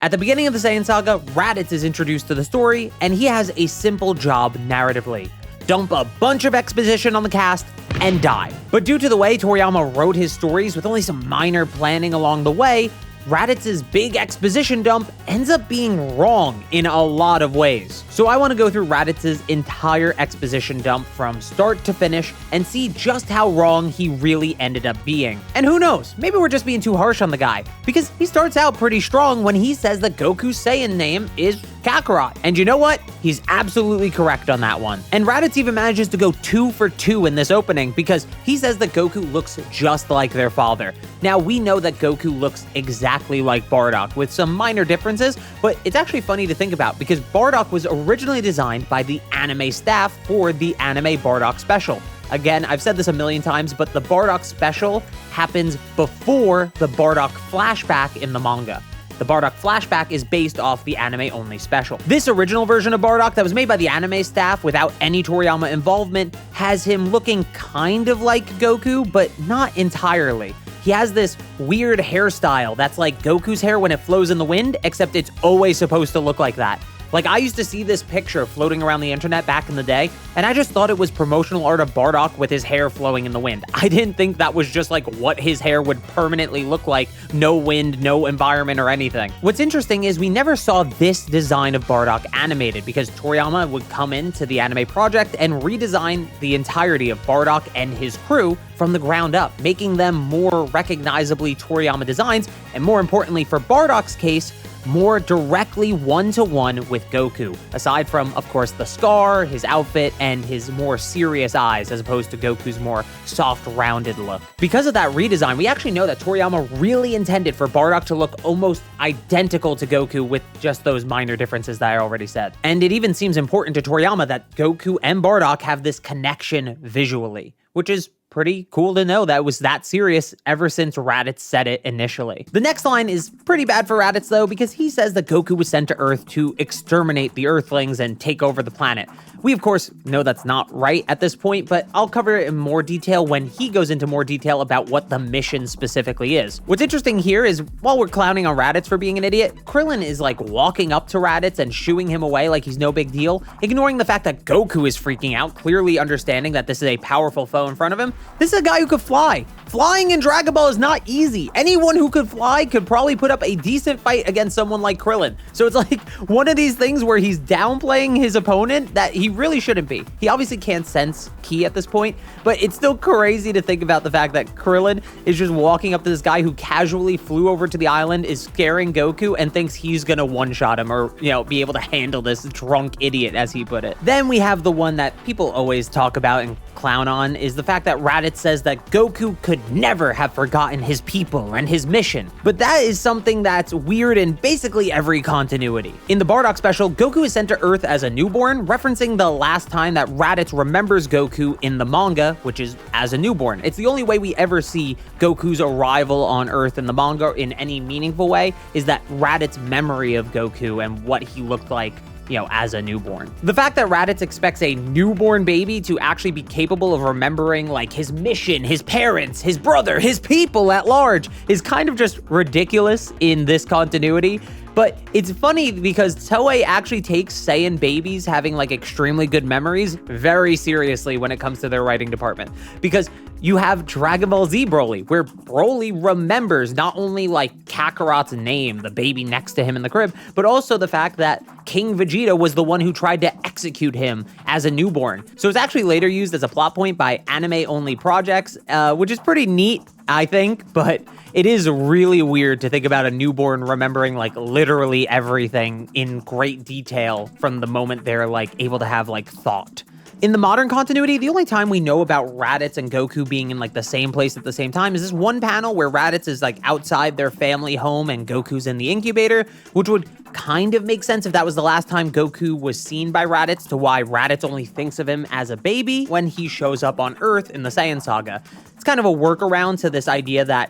At the beginning of the Saiyan saga, Raditz is introduced to the story, and he has a simple job narratively: dump a bunch of exposition on the cast and die. But due to the way Toriyama wrote his stories with only some minor planning along the way, Raditz's big exposition dump ends up being wrong in a lot of ways. So I want to go through Raditz's entire exposition dump from start to finish and see just how wrong he really ended up being. And who knows, maybe we're just being too harsh on the guy, because he starts out pretty strong when he says that Goku's Saiyan name is Kakarot. And you know what? He's absolutely correct on that one. And Raditz even manages to go 2 for 2 in this opening because he says that Goku looks just like their father. Now, we know that Goku looks exactly like Bardock with some minor differences, but it's actually funny to think about because Bardock was originally designed by the anime staff for the anime Bardock special. Again, I've said this a million times, but the Bardock special happens before the Bardock flashback in the manga. The Bardock flashback is based off the anime-only special. This original version of Bardock that was made by the anime staff without any Toriyama involvement has him looking kind of like Goku, but not entirely. He has this weird hairstyle that's like Goku's hair when it flows in the wind, except it's always supposed to look like that. Like, I used to see this picture floating around the internet back in the day, and I just thought it was promotional art of Bardock with his hair flowing in the wind. I didn't think that was just like what his hair would permanently look like, no wind, no environment or anything. What's interesting is we never saw this design of Bardock animated because Toriyama would come into the anime project and redesign the entirety of Bardock and his crew from the ground up, making them more recognizably Toriyama designs, and more importantly for Bardock's case, more directly one-to-one with Goku, aside from, of course, the scar, his outfit, and his more serious eyes, as opposed to Goku's more soft, rounded look. Because of that redesign, we actually know that Toriyama really intended for Bardock to look almost identical to Goku with just those minor differences that I already said. And it even seems important to Toriyama that Goku and Bardock have this connection visually, which is pretty cool to know that it was that serious ever since Raditz said it initially. The next line is pretty bad for Raditz though, because he says that Goku was sent to Earth to exterminate the Earthlings and take over the planet. We of course know that's not right at this point, but I'll cover it in more detail when he goes into more detail about what the mission specifically is. What's interesting here is while we're clowning on Raditz for being an idiot, Krillin is like walking up to Raditz and shooing him away like he's no big deal, ignoring the fact that Goku is freaking out, clearly understanding that this is a powerful foe in front of him. This is a guy who could fly. Flying in Dragon Ball is not easy. Anyone who could fly could probably put up a decent fight against someone like Krillin. So it's like one of these things where he's downplaying his opponent that he really shouldn't be. He obviously can't sense ki at this point, but it's still crazy to think about the fact that Krillin is just walking up to this guy who casually flew over to the island, is scaring Goku, and thinks he's gonna one-shot him or, you know, be able to handle this drunk idiot, as he put it. Then we have the one that people always talk about and clown on, is the fact that Raditz says that Goku could never have forgotten his people and his mission. But that is something that's weird in basically every continuity. In the Bardock special, Goku is sent to Earth as a newborn, referencing the last time that Raditz remembers Goku in the manga, which is as a newborn. It's the only way we ever see Goku's arrival on Earth in the manga in any meaningful way, is that Raditz's memory of Goku and what he looked like, you know, as a newborn. The fact that Raditz expects a newborn baby to actually be capable of remembering like his mission, his parents, his brother, his people at large is kind of just ridiculous in this continuity. But it's funny because Toei actually takes Saiyan babies having like extremely good memories very seriously when it comes to their writing department. Because you have Dragon Ball Z Broly, where Broly remembers not only like Kakarot's name, the baby next to him in the crib, but also the fact that King Vegeta was the one who tried to execute him as a newborn. So it's actually later used as a plot point by anime-only projects, which is pretty neat, I think, but it is really weird to think about a newborn remembering like literally everything in great detail from the moment they're like able to have like thought. In the modern continuity, the only time we know about Raditz and Goku being in like the same place at the same time is this one panel where Raditz is like outside their family home and Goku's in the incubator, which would kind of make sense if that was the last time Goku was seen by Raditz, to why Raditz only thinks of him as a baby when he shows up on Earth in the Saiyan saga. It's kind of a workaround to this idea that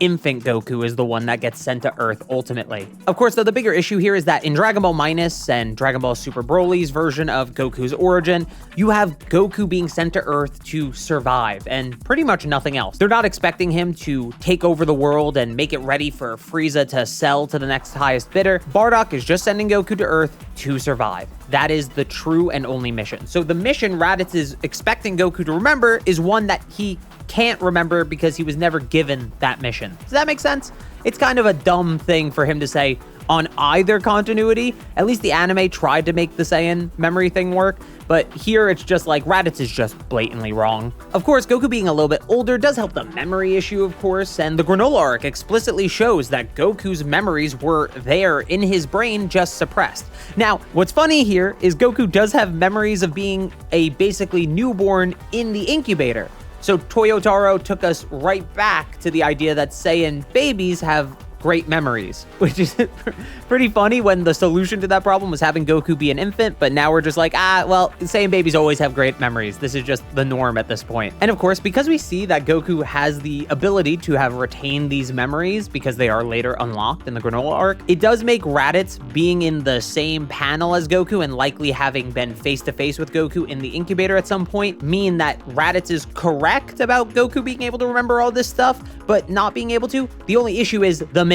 infant Goku is the one that gets sent to Earth ultimately. Of course, though, the bigger issue here is that in Dragon Ball Minus and Dragon Ball Super Broly's version of Goku's origin, you have Goku being sent to Earth to survive and pretty much nothing else. They're not expecting him to take over the world and make it ready for Frieza to sell to the next highest bidder. Bardock is just sending Goku to Earth to survive. That is the true and only mission. So the mission Raditz is expecting Goku to remember is one that he can't remember because he was never given that mission. Does that make sense? It's kind of a dumb thing for him to say on either continuity. At least the anime tried to make the Saiyan memory thing work, but here it's just like Raditz is just blatantly wrong. Of course, Goku being a little bit older does help the memory issue, of course, and the Granola arc explicitly shows that Goku's memories were there in his brain, just suppressed. Now, what's funny here is Goku does have memories of being a basically newborn in the incubator. So Toyotaro took us right back to the idea that Saiyan babies have great memories, which is pretty funny when the solution to that problem was having Goku be an infant, but now we're just like, well, Saiyan babies always have great memories. This is just the norm at this point. And of course, because we see that Goku has the ability to have retained these memories because they are later unlocked in the Granola arc, it does make Raditz being in the same panel as Goku and likely having been face-to-face with Goku in the incubator at some point mean that Raditz is correct about Goku being able to remember all this stuff, but not being able to. The only issue is the mission.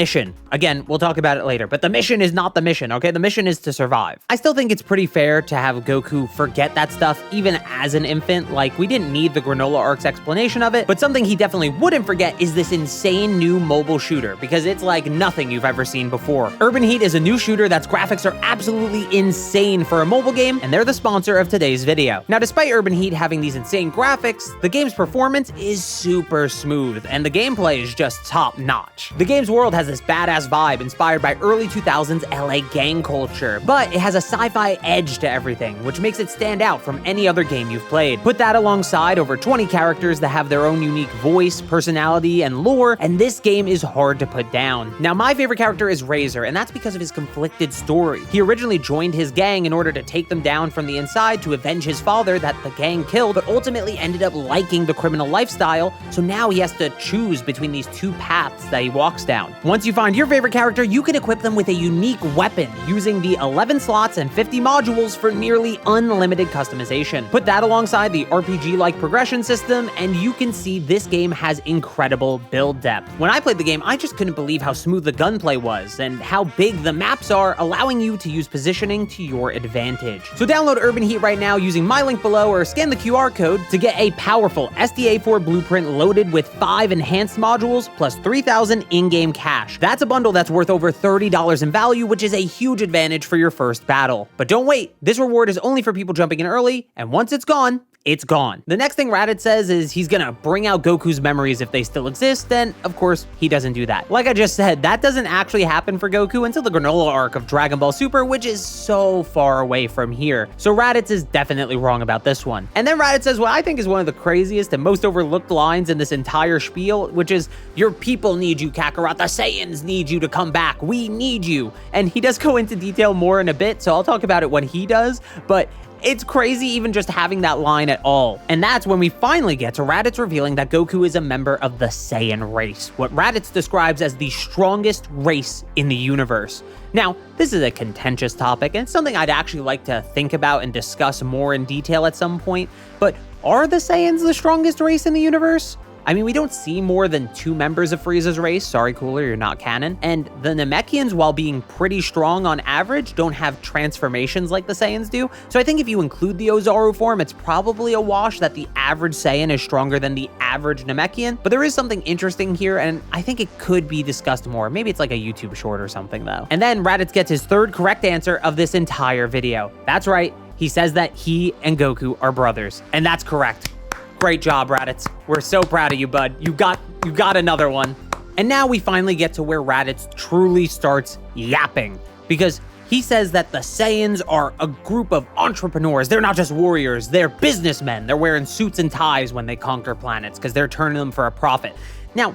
Again, we'll talk about it later, but the mission is not the mission, okay? The mission is to survive. I still think it's pretty fair to have Goku forget that stuff even as an infant. Like, we didn't need the Granola arc's explanation of it, but something he definitely wouldn't forget is this insane new mobile shooter, because it's like nothing you've ever seen before. Urban Heat is a new shooter that's graphics are absolutely insane for a mobile game, and they're the sponsor of today's video. Now, despite Urban Heat having these insane graphics, the game's performance is super smooth, and the gameplay is just top-notch. The game's world has this badass vibe inspired by early 2000s LA gang culture, but it has a sci-fi edge to everything, which makes it stand out from any other game you've played. Put that alongside over 20 characters that have their own unique voice, personality, and lore, and this game is hard to put down. Now, my favorite character is Razor, and that's because of his conflicted story. He originally joined his gang in order to take them down from the inside to avenge his father that the gang killed, but ultimately ended up liking the criminal lifestyle, so now he has to choose between these two paths that he walks down. Once you find your favorite character, you can equip them with a unique weapon using the 11 slots and 50 modules for nearly unlimited customization. Put that alongside the RPG-like progression system, and you can see this game has incredible build depth. When I played the game, I just couldn't believe how smooth the gunplay was and how big the maps are, allowing you to use positioning to your advantage. So download Urban Heat right now using my link below or scan the QR code to get a powerful SDA4 blueprint loaded with 5 enhanced modules plus 3,000 in-game cash. That's a bundle that's worth over $30 in value, which is a huge advantage for your first battle. But don't wait, this reward is only for people jumping in early, and once it's gone, it's gone. The next thing Raditz says is he's gonna bring out Goku's memories if they still exist, and of course, he doesn't do that. Like I just said, that doesn't actually happen for Goku until the Granola arc of Dragon Ball Super, which is so far away from here. So Raditz is definitely wrong about this one. And then Raditz says what I think is one of the craziest and most overlooked lines in this entire spiel, which is, your people need you, Kakarot. The Saiyans need you to come back. We need you. And he does go into detail more in a bit, so I'll talk about it when he does, but it's crazy even just having that line at all. And that's when we finally get to Raditz revealing that Goku is a member of the Saiyan race, what Raditz describes as the strongest race in the universe. Now, this is a contentious topic, and it's something I'd actually like to think about and discuss more in detail at some point, but are the Saiyans the strongest race in the universe? I mean, we don't see more than 2 members of Frieza's race. Sorry, Cooler, you're not canon. And the Namekians, while being pretty strong on average, don't have transformations like the Saiyans do. So I think if you include the Ozaru form, it's probably a wash that the average Saiyan is stronger than the average Namekian. But there is something interesting here, and I think it could be discussed more. Maybe it's like a YouTube short or something, though. And then Raditz gets his 3rd correct answer of this entire video. That's right. He says that he and Goku are brothers, and that's correct. Great job, Raditz. We're so proud of you, bud. You got another one. And now we finally get to where Raditz truly starts yapping, because he says that the Saiyans are a group of entrepreneurs. They're not just warriors, they're businessmen. They're wearing suits and ties when they conquer planets because they're turning them for a profit. Now,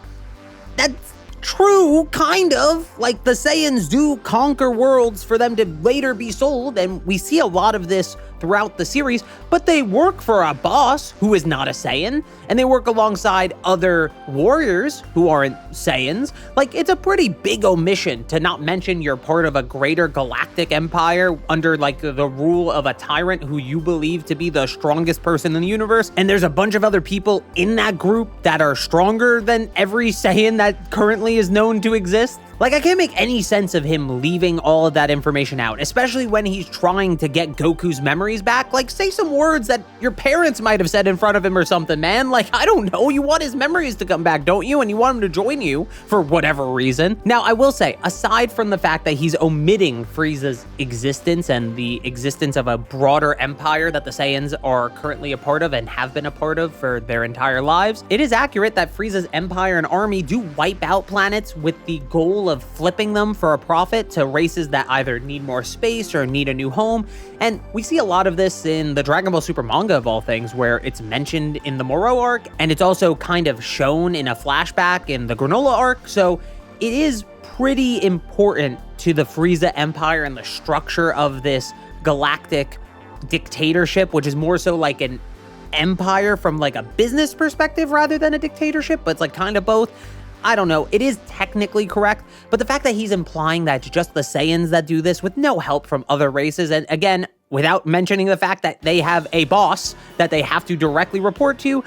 that's true, kind of. Like, the Saiyans do conquer worlds for them to later be sold, and we see a lot of this throughout the series, but they work for a boss who is not a Saiyan, and they work alongside other warriors who aren't Saiyans. Like, it's a pretty big omission to not mention you're part of a greater galactic empire under like the rule of a tyrant who you believe to be the strongest person in the universe, and there's a bunch of other people in that group that are stronger than every Saiyan that currently is known to exist. Like, I can't make any sense of him leaving all of that information out, especially when he's trying to get Goku's memories back. Like, say some words that your parents might have said in front of him or something, man. Like, I don't know, you want his memories to come back, don't you? And you want him to join you for whatever reason. Now, I will say, aside from the fact that he's omitting Frieza's existence and the existence of a broader empire that the Saiyans are currently a part of and have been a part of for their entire lives, it is accurate that Frieza's empire and army do wipe out planets with the goal of flipping them for a profit to races that either need more space or need a new home. And we see a lot of this in the Dragon Ball Super manga of all things, where it's mentioned in the Moro arc, and it's also kind of shown in a flashback in the Granola arc. So it is pretty important to the Frieza Empire and the structure of this galactic dictatorship, which is more so like an empire from like a business perspective rather than a dictatorship, but it's like kind of both. I don't know, it is technically correct, but the fact that he's implying that it's just the Saiyans that do this with no help from other races, and again, without mentioning the fact that they have a boss that they have to directly report to,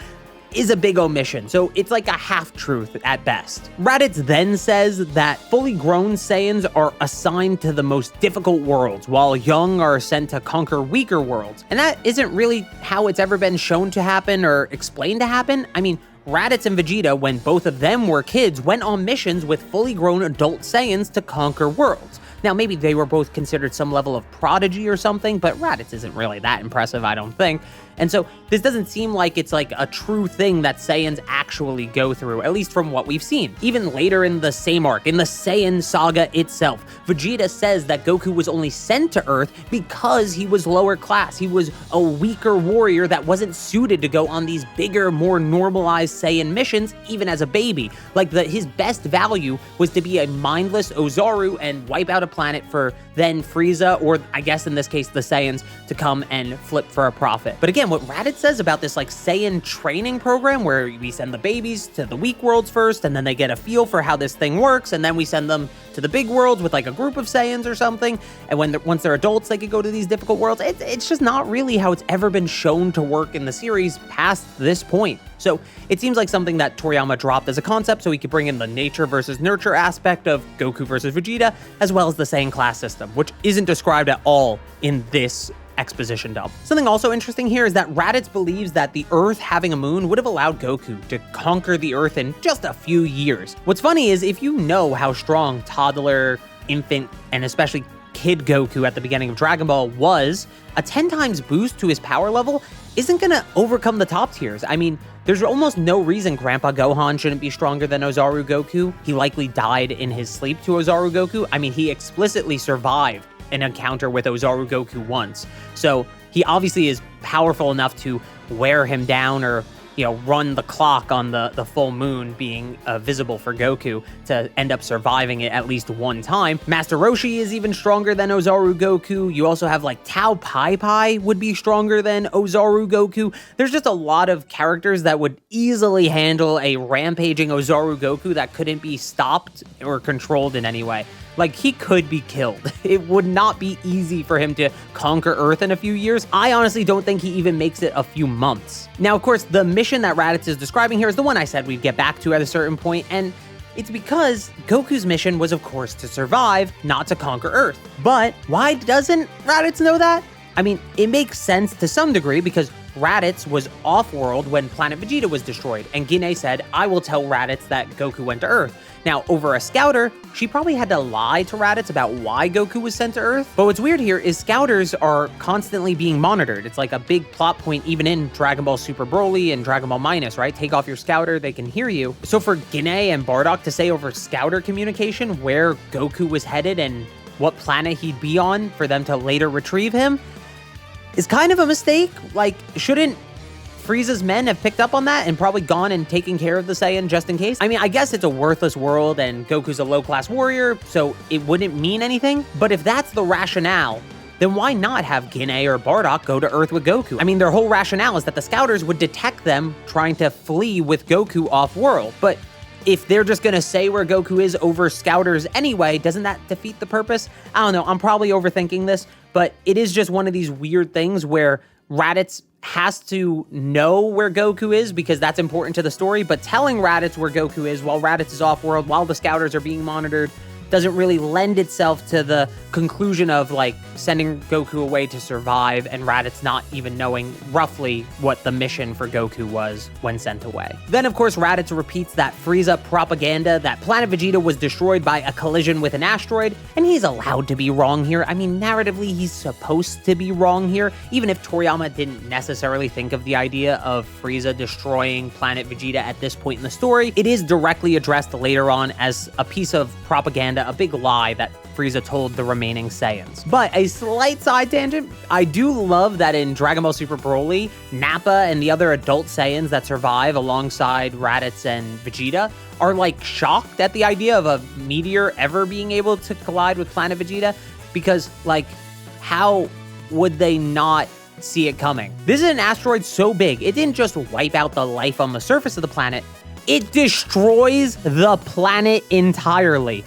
is a big omission. So it's like a half-truth at best. Raditz then says that fully grown Saiyans are assigned to the most difficult worlds, while young are sent to conquer weaker worlds. And that isn't really how it's ever been shown to happen or explained to happen. I mean, Raditz and Vegeta, when both of them were kids, went on missions with fully grown adult Saiyans to conquer worlds. Now, maybe they were both considered some level of prodigy or something, but Raditz isn't really that impressive, I don't think. And so this doesn't seem like it's like a true thing that Saiyans actually go through, at least from what we've seen. Even later in the same arc, in the Saiyan saga itself, Vegeta says that Goku was only sent to Earth because he was lower class. He was a weaker warrior that wasn't suited to go on these bigger, more normalized Saiyan missions, even as a baby. Like, his best value was to be a mindless Ozaru and wipe out a planet for then Frieza, or I guess in this case, the Saiyans, to come and flip for a profit. But again, what Raditz says about this like Saiyan training program where we send the babies to the weak worlds first, and then they get a feel for how this thing works, and then we send them to the big worlds with like a group of Saiyans or something, and once they're adults, they could go to these difficult worlds. It's just not really how it's ever been shown to work in the series past this point. So it seems like something that Toriyama dropped as a concept so he could bring in the nature versus nurture aspect of Goku versus Vegeta, as well as the Saiyan class system, which isn't described at all in this exposition dump. Something also interesting here is that Raditz believes that the Earth having a moon would have allowed Goku to conquer the Earth in just a few years. What's funny is if you know how strong toddler, infant, and especially kid Goku at the beginning of Dragon Ball was, a 10 times boost to his power level isn't gonna overcome the top tiers. I mean, there's almost no reason Grandpa Gohan shouldn't be stronger than Ozaru Goku. He likely died in his sleep to Ozaru Goku. I mean, he explicitly survived an encounter with Ozaru Goku once. So he obviously is powerful enough to wear him down or, you know, run the clock on the full moon being visible for Goku to end up surviving it at least one time. Master Roshi is even stronger than Ozaru Goku. You also have like Tao Pai Pai would be stronger than Ozaru Goku. There's just a lot of characters that would easily handle a rampaging Ozaru Goku that couldn't be stopped or controlled in any way. Like, he could be killed. It would not be easy for him to conquer Earth in a few years. I honestly don't think he even makes it a few months. Now, of course, the mission that Raditz is describing here is the one I said we'd get back to at a certain point, and it's because Goku's mission was, of course, to survive, not to conquer Earth. But why doesn't Raditz know that? I mean, it makes sense to some degree because Raditz was off-world when Planet Vegeta was destroyed, and Guinea said, I will tell Raditz that Goku went to Earth. Now, over a scouter, she probably had to lie to Raditz about why Goku was sent to Earth. But what's weird here is scouters are constantly being monitored. It's like a big plot point even in Dragon Ball Super Broly and Dragon Ball Minus, right? Take off your scouter, they can hear you. So for Guinea and Bardock to say over scouter communication where Goku was headed and what planet he'd be on for them to later retrieve him is kind of a mistake. Like, shouldn't Frieza's men have picked up on that and probably gone and taken care of the Saiyan just in case? I mean, I guess it's a worthless world and Goku's a low-class warrior, so it wouldn't mean anything. But if that's the rationale, then why not have Gin'e or Bardock go to Earth with Goku? I mean, their whole rationale is that the Scouters would detect them trying to flee with Goku off-world, but if they're just gonna say where Goku is over Scouters anyway, doesn't that defeat the purpose? I don't know, I'm probably overthinking this, but it is just one of these weird things where Raditz has to know where Goku is because that's important to the story, but telling Raditz where Goku is while Raditz is off-world, while the Scouters are being monitored, doesn't really lend itself to the conclusion of like sending Goku away to survive and Raditz not even knowing roughly what the mission for Goku was when sent away. Then of course Raditz repeats that Frieza propaganda that Planet Vegeta was destroyed by a collision with an asteroid, and he's allowed to be wrong here. I mean, narratively he's supposed to be wrong here, even if Toriyama didn't necessarily think of the idea of Frieza destroying Planet Vegeta at this point in the story. It is directly addressed later on as a piece of propaganda, a big lie that Frieza told the remaining Saiyans. But a slight side tangent, I do love that in Dragon Ball Super Broly, Nappa and the other adult Saiyans that survive alongside Raditz and Vegeta are like shocked at the idea of a meteor ever being able to collide with Planet Vegeta, because like, how would they not see it coming? This is an asteroid so big, it didn't just wipe out the life on the surface of the planet, it destroys the planet entirely.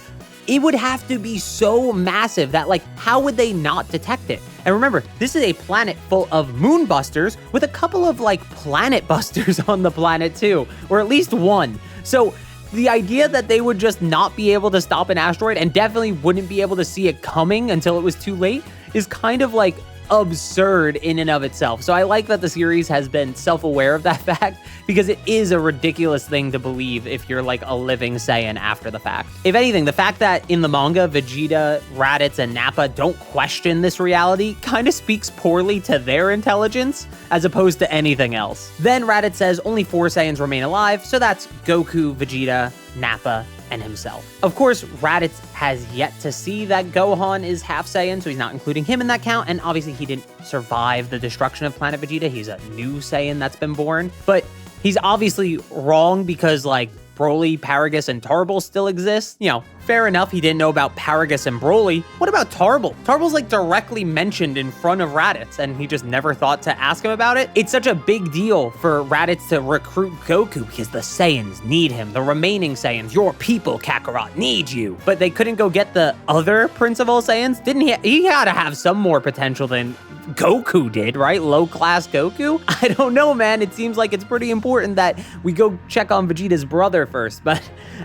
It would have to be so massive that, like, how would they not detect it? And remember, this is a planet full of moonbusters with a couple of, like, planet busters on the planet, too. Or at least one. So the idea that they would just not be able to stop an asteroid and definitely wouldn't be able to see it coming until it was too late is kind of, like, absurd in and of itself. So I like that the series has been self-aware of that fact, because it is a ridiculous thing to believe if you're like a living Saiyan after the fact. If anything, the fact that in the manga, Vegeta, Raditz, and Nappa don't question this reality kind of speaks poorly to their intelligence as opposed to anything else. Then Raditz says only 4 Saiyans remain alive, so that's Goku, Vegeta, Nappa, and himself. Of course, Raditz has yet to see that Gohan is half Saiyan, so he's not including him in that count, and obviously he didn't survive the destruction of Planet Vegeta. He's a new Saiyan that's been born, but he's obviously wrong because, like, Broly, Paragus, and Tarble still exist. You know, fair enough, he didn't know about Paragus and Broly. What about Tarble? Tarble's, like, directly mentioned in front of Raditz, and he just never thought to ask him about it. It's such a big deal for Raditz to recruit Goku because the Saiyans need him. The remaining Saiyans, your people, Kakarot, need you. But they couldn't go get the other Prince of All Saiyans? Didn't he? He had to have some more potential than Goku did, right? Low-class Goku? I don't know, man. It seems like it's pretty important that we go check on Vegeta's brother first, but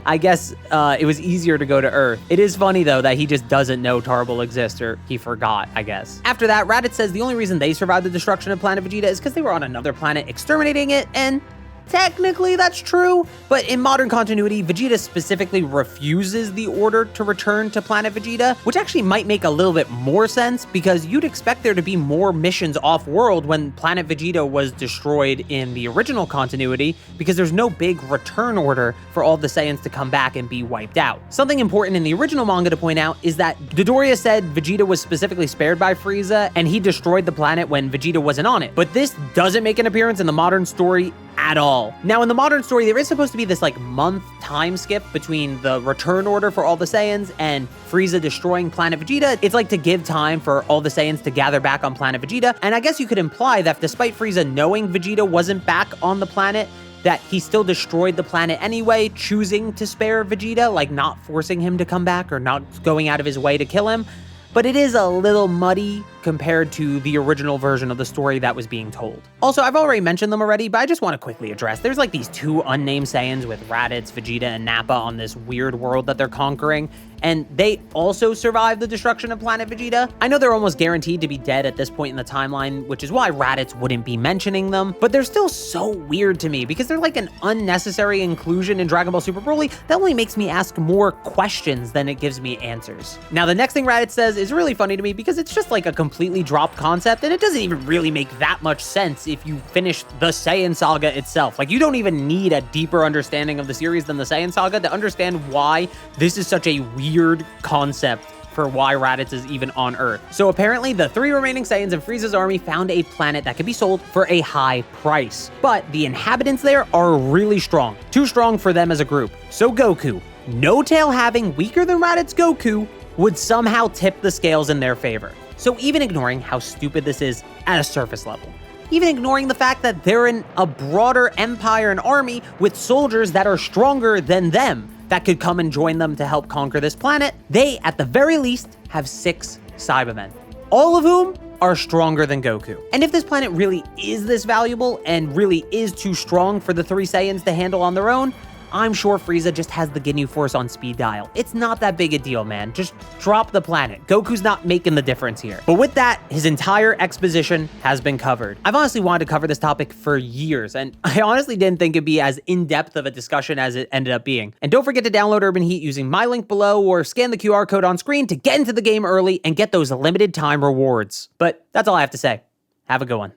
I guess it was easier to go to Earth. It is funny, though, that he just doesn't know Tarble exists, or he forgot, I guess. After that, Raditz says the only reason they survived the destruction of Planet Vegeta is because they were on another planet exterminating it, and technically that's true, but in modern continuity, Vegeta specifically refuses the order to return to Planet Vegeta, which actually might make a little bit more sense because you'd expect there to be more missions off-world when Planet Vegeta was destroyed in the original continuity, because there's no big return order for all the Saiyans to come back and be wiped out. Something important in the original manga to point out is that Dodoria said Vegeta was specifically spared by Frieza and he destroyed the planet when Vegeta wasn't on it, but this doesn't make an appearance in the modern story at all. Now, in the modern story, there is supposed to be this like month time skip between the return order for all the Saiyans and Frieza destroying Planet Vegeta. It's like to give time for all the Saiyans to gather back on Planet Vegeta. And I guess you could imply that despite Frieza knowing Vegeta wasn't back on the planet, that he still destroyed the planet anyway, choosing to spare Vegeta, like not forcing him to come back or not going out of his way to kill him. But it is a little muddy compared to the original version of the story that was being told. Also, I've already mentioned them already, but I just want to quickly address, there's like these 2 unnamed Saiyans with Raditz, Vegeta, and Nappa on this weird world that they're conquering, and they also survived the destruction of Planet Vegeta. I know they're almost guaranteed to be dead at this point in the timeline, which is why Raditz wouldn't be mentioning them, but they're still so weird to me because they're like an unnecessary inclusion in Dragon Ball Super Broly that only makes me ask more questions than it gives me answers. Now, the next thing Raditz says is really funny to me because it's just like a completely dropped concept, and it doesn't even really make that much sense if you finish the Saiyan saga itself. Like, you don't even need a deeper understanding of the series than the Saiyan saga to understand why this is such a weird concept for why Raditz is even on Earth. So apparently the 3 remaining Saiyans in Frieza's army found a planet that could be sold for a high price, but the inhabitants there are really strong, too strong for them as a group. So Goku, no tail having weaker than Raditz Goku, would somehow tip the scales in their favor. So even ignoring how stupid this is at a surface level, even ignoring the fact that they're in a broader empire and army with soldiers that are stronger than them that could come and join them to help conquer this planet, they, at the very least, have 6 Cybermen, all of whom are stronger than Goku. And if this planet really is this valuable and really is too strong for the 3 Saiyans to handle on their own, I'm sure Frieza just has the Ginyu Force on speed dial. It's not that big a deal, man. Just drop the planet. Goku's not making the difference here. But with that, his entire exposition has been covered. I've honestly wanted to cover this topic for years, and I honestly didn't think it'd be as in-depth of a discussion as it ended up being. And don't forget to download Urban Heat using my link below or scan the QR code on screen to get into the game early and get those limited time rewards. But that's all I have to say. Have a good one.